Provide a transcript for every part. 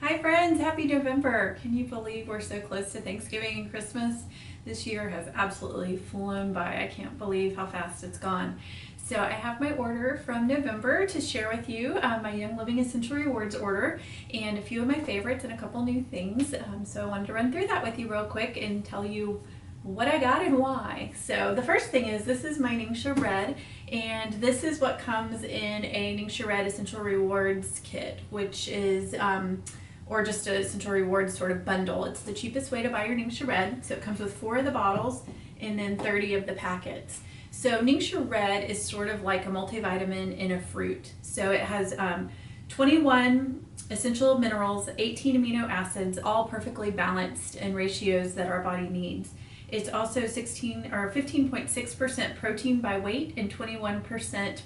Hi friends, happy November. Can you believe we're so close to Thanksgiving and Christmas? This year has absolutely flown by. I can't believe how fast it's gone. So I have my order from November to share with you, my Young Living Essential Rewards order, and a few of my favorites and a couple new things. So I wanted to run through that with you real quick and tell you what I got and why. So the first thing is, this is my Ningxia Bread, and this is what comes in a Ningxia Red Essential Rewards kit, which is or just a Essential Rewards sort of bundle. It's the cheapest way to buy your Ningxia Red. So it comes with 4 of the bottles and then 30 of the packets. So Ningxia Red is sort of like a multivitamin in a fruit. So it has 21 essential minerals, 18 amino acids, all perfectly balanced in ratios that our body needs. It's also 15.6% protein by weight and 21%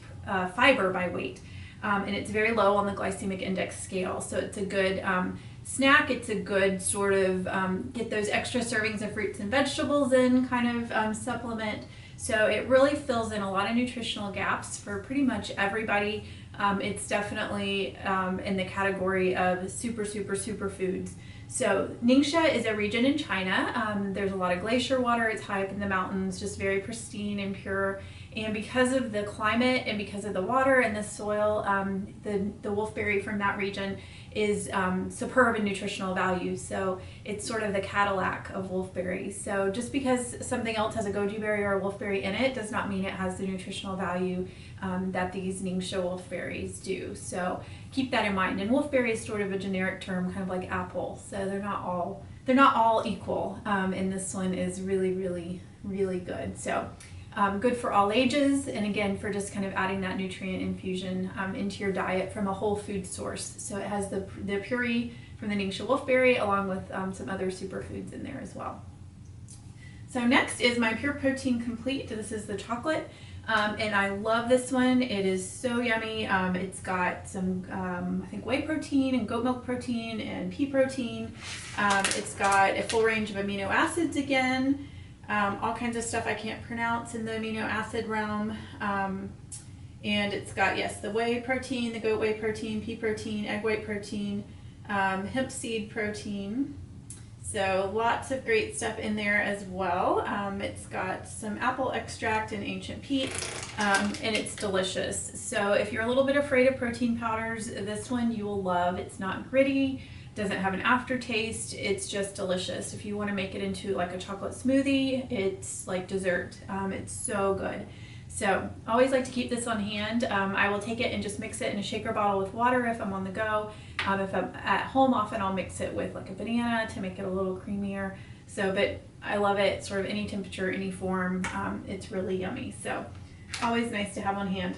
fiber by weight. And it's very low on the glycemic index scale. So it's a good snack. It's a good sort of get those extra servings of fruits and vegetables in kind of supplement. So it really fills in a lot of nutritional gaps for pretty much everybody. It's definitely in the category of super foods. So Ningxia is a region in China. There's a lot of glacier water. It's high up in the mountains, just very pristine and pure. And because of the climate and because of the water and the soil, the wolfberry from that region is superb in nutritional value. So it's sort of the Cadillac of wolfberries. So just because something else has a goji berry or a wolfberry in it does not mean it has the nutritional value that these Ningxia wolfberries do. So keep that in mind. And wolfberry is sort of a generic term, kind of like apple. So they're not all equal. And this one is really good. So good for all ages, and again for just kind of adding that nutrient infusion into your diet from a whole food source. So it has the puree from the Ningxia wolfberry along with some other superfoods in there as well. So next is my Pure Protein Complete. This is the chocolate, and I love this one. It is so yummy. It's got some I think whey protein and goat milk protein and pea protein. It's got a full range of amino acids again. All kinds of stuff I can't pronounce in the amino acid realm. And it's got, yes, the whey protein, the goat whey protein, pea protein, egg white protein, hemp seed protein. So lots of great stuff in there as well. It's got some apple extract and ancient peat, and it's delicious. So if you're a little bit afraid of protein powders, this one you will love. It's not gritty. Doesn't have an aftertaste. It's just delicious. If you want to make it into like a chocolate smoothie, it's like dessert. It's so good. So always like to keep this on hand. I will take it and just mix it in a shaker bottle with water if I'm on the go. If I'm at home, often I'll mix it with like a banana to make it a little creamier. So, but I love it sort of any temperature, any form. It's really yummy. So always nice to have on hand.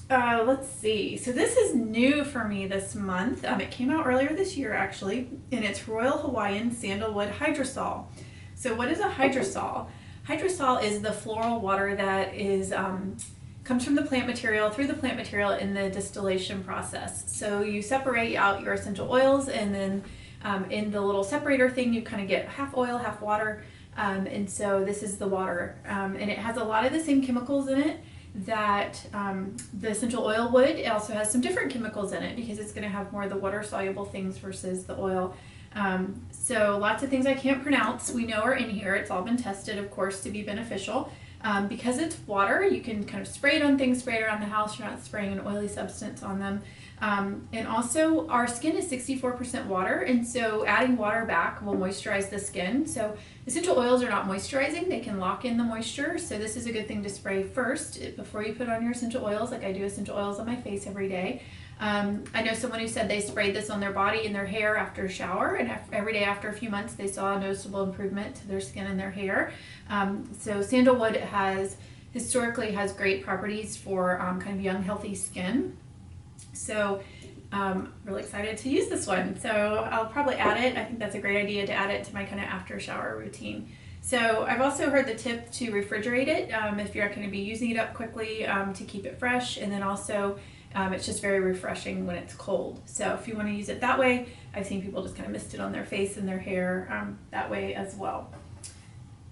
Let's see. So this is new for me this month. It came out earlier this year actually, and it's Royal Hawaiian Sandalwood Hydrosol. So what is a hydrosol? Hydrosol is the floral water that is comes from the plant material, through the plant material in the distillation process. So you separate out your essential oils, and then in the little separator thing you kind of get half oil, half water, and so this is the water, and it has a lot of the same chemicals in it that the essential oil would. It also has some different chemicals in it because it's going to have more of the water soluble things versus the oil. So lots of things I can't pronounce we know are in here. It's all been tested, of course, to be beneficial. Because it's water, you can kind of spray it on things, spray it around the house. You're not spraying an oily substance on them. And also our skin is 64% water, and so adding water back will moisturize the skin. So essential oils are not moisturizing, they can lock in the moisture. So this is a good thing to spray first before you put on your essential oils, like I do essential oils on my face every day. I know someone who said they sprayed this on their body and their hair after a shower, and every day after a few months they saw a noticeable improvement to their skin and their hair. So sandalwood historically has great properties for kind of young, healthy skin. So really excited to use this one. So I'll probably add it. I think that's a great idea to add it to my kind of after shower routine. So I've also heard the tip to refrigerate it if you're going to be using it up quickly to keep it fresh, and then also it's just very refreshing when it's cold. So if you want to use it that way, I've seen people just kind of mist it on their face and their hair that way as well.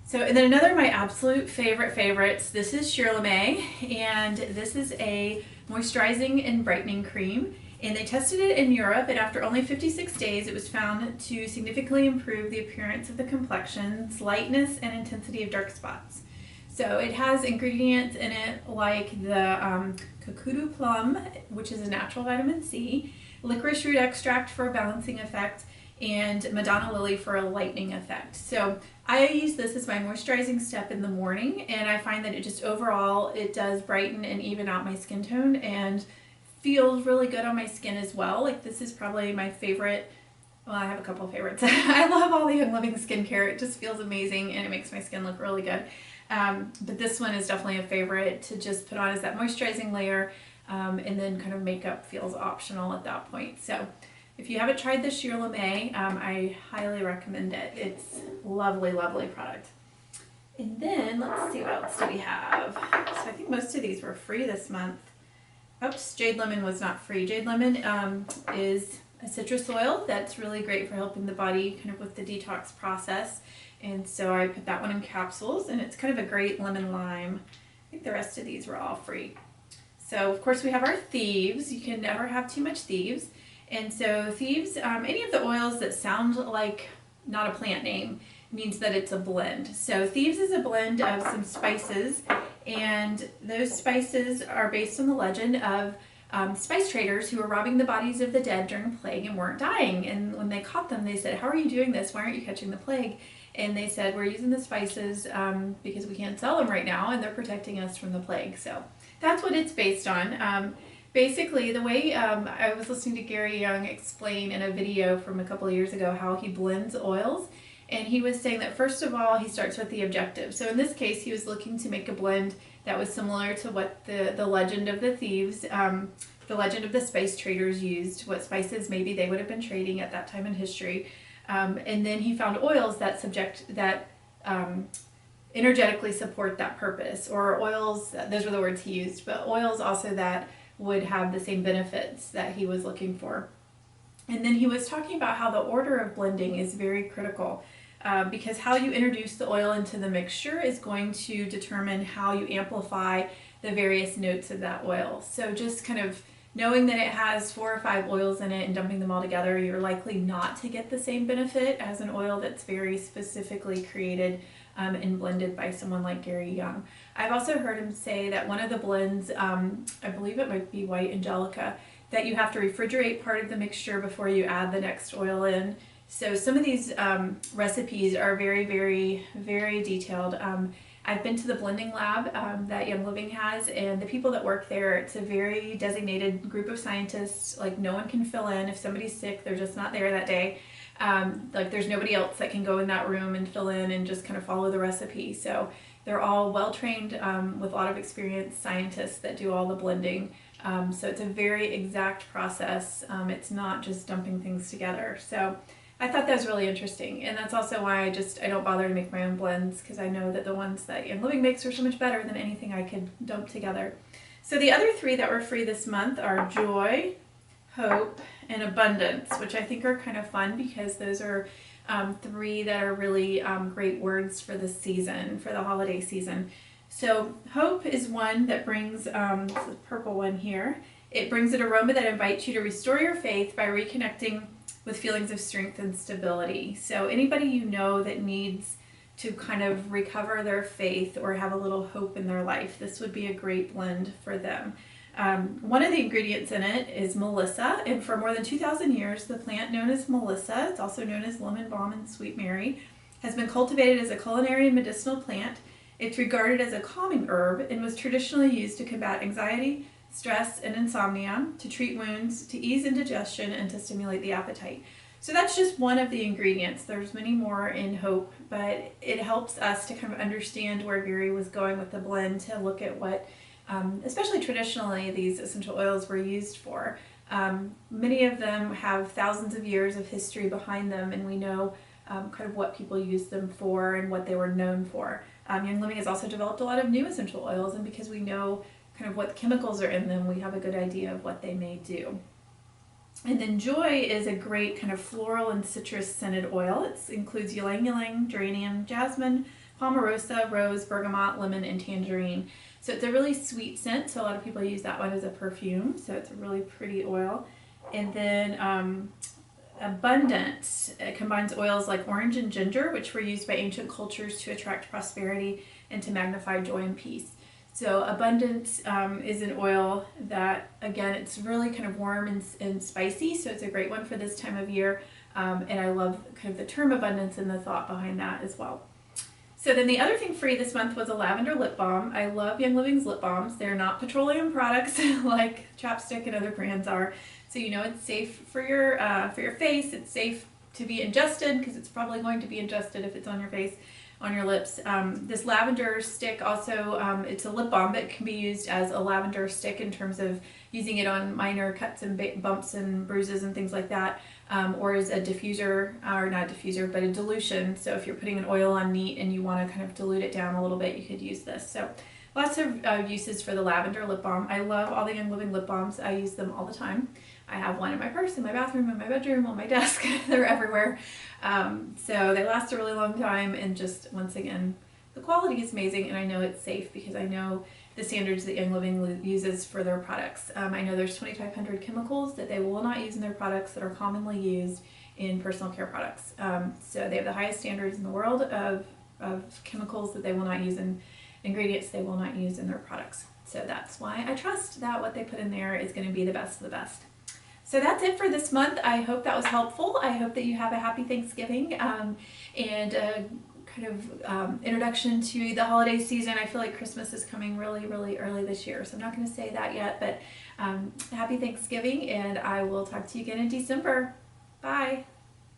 So, and then another of my absolute favorites, this is Shirley, and this is a moisturizing and brightening cream. And they tested it in Europe, and after only 56 days, it was found to significantly improve the appearance of the complexions, lightness, and intensity of dark spots. So it has ingredients in it like the cuckoo plum, which is a natural vitamin C, licorice root extract for a balancing effect, and Madonna lily for a lightening effect. So I use this as my moisturizing step in the morning, and I find that it just overall, it does brighten and even out my skin tone and feels really good on my skin as well. Like, this is probably my favorite. Well, I have a couple of favorites. I love all the Young Living skincare. It just feels amazing and it makes my skin look really good. But this one is definitely a favorite to just put on as that moisturizing layer, and then kind of makeup feels optional at that point. So if you haven't tried the Sheer Lame, I highly recommend it. It's a lovely, lovely product. And then let's see, what else do we have? So I think most of these were free this month. Oops, Jade Lemon was not free. Jade Lemon is a citrus oil that's really great for helping the body kind of with the detox process. And so I put that one in capsules, and it's kind of a great lemon lime. I think the rest of these were all free. So of course we have our Thieves. You can never have too much Thieves. And so Thieves, any of the oils that sound like not a plant name means that it's a blend. So Thieves is a blend of some spices, and those spices are based on the legend of spice traders who were robbing the bodies of the dead during plague and weren't dying. And when they caught them, they said, "How are you doing this? Why aren't you catching the plague?" And they said, "We're using the spices because we can't sell them right now, and they're protecting us from the plague." So that's what it's based on. Basically, the way I was listening to Gary Young explain in a video from a couple of years ago how he blends oils, and he was saying that first of all, he starts with the objective. So in this case, he was looking to make a blend that was similar to what the legend of the Thieves, the legend of the spice traders used, what spices maybe they would have been trading at that time in history. And then he found oils that energetically support that purpose, or oils, those were the words he used, but oils also that would have the same benefits that he was looking for. And then he was talking about how the order of blending is very critical, because how you introduce the oil into the mixture is going to determine how you amplify the various notes of that oil. So just kind of knowing that it has 4 or 5 oils in it and dumping them all together, you're likely not to get the same benefit as an oil that's very specifically created and blended by someone like Gary Young. I've also heard him say that one of the blends, I believe it might be White Angelica, that you have to refrigerate part of the mixture before you add the next oil in. So some of these recipes are very, very, very detailed. I've been to the blending lab that Young Living has, and the people that work there, it's a very designated group of scientists. Like, no one can fill in. If somebody's sick, they're just not there that day. Like, there's nobody else that can go in that room and fill in and just kind of follow the recipe. So they're all well-trained with a lot of experienced scientists that do all the blending. So it's a very exact process. It's not just dumping things together. So I thought that was really interesting, and that's also why I don't bother to make my own blends, because I know that the ones that Young Living makes are so much better than anything I could dump together. So the other 3 that were free this month are Joy, Hope, and Abundance, which I think are kind of fun because those are 3 that are really great words for the season, for the holiday season. So Hope is one that brings, this is the purple one here, it brings an aroma that invites you to restore your faith by reconnecting with feelings of strength and stability. So anybody you know that needs to kind of recover their faith or have a little hope in their life, this would be a great blend for them. One of the ingredients in it is Melissa, and for more than 2,000 years, the plant known as Melissa, it's also known as lemon balm and sweet Mary, has been cultivated as a culinary and medicinal plant. It's regarded as a calming herb and was traditionally used to combat anxiety, stress, and insomnia, to treat wounds, to ease indigestion, and to stimulate the appetite. So that's just one of the ingredients. There's many more in Hope, but it helps us to kind of understand where Gary was going with the blend, to look at what, especially traditionally, these essential oils were used for. Many of them have thousands of years of history behind them, and we know kind of what people used them for and what they were known for. Young Living has also developed a lot of new essential oils, and because we know kind of what chemicals are in them, we have a good idea of what they may do. And then Joy is a great kind of floral and citrus scented oil. It includes ylang ylang, geranium, jasmine, palmarosa, rose, bergamot, lemon, and tangerine. So it's a really sweet scent, so a lot of people use that one as a perfume, so it's a really pretty oil. And then Abundant. It combines oils like orange and ginger, which were used by ancient cultures to attract prosperity and to magnify joy and peace. So Abundant is an oil that, again, it's really kind of warm and spicy, so it's a great one for this time of year. And I love kind of the term abundance and the thought behind that as well. So then the other thing free this month was a lavender lip balm. I love Young Living's lip balms. They're not petroleum products like Chapstick and other brands are. So you know it's safe for your face. It's safe to be ingested because it's probably going to be ingested if it's on your face, on your lips. This lavender stick also, it's a lip balm that can be used as a lavender stick in terms of using it on minor cuts and bumps and bruises and things like that, or as a diffuser, or not a diffuser, but a dilution. So if you're putting an oil on meat and you want to kind of dilute it down a little bit, you could use this. So lots of uses for the lavender lip balm. I love all the Young Living lip balms. I use them all the time. I have one in my purse, in my bathroom, in my bedroom, on my desk. They're everywhere. So they last a really long time, and just, once again, the quality is amazing, and I know it's safe because I know the standards that Young Living uses for their products. I know there's 2,500 chemicals that they will not use in their products that are commonly used in personal care products. So they have the highest standards in the world of chemicals that they will not use in ingredients they will not use in their products. So that's why I trust that what they put in there is going to be the best of the best. So that's it for this month. I hope that was helpful. I hope that you have a happy Thanksgiving and a kind of introduction to the holiday season. I feel like Christmas is coming really, really early this year, so I'm not going to say that yet, but happy Thanksgiving, and I will talk to you again in December. Bye.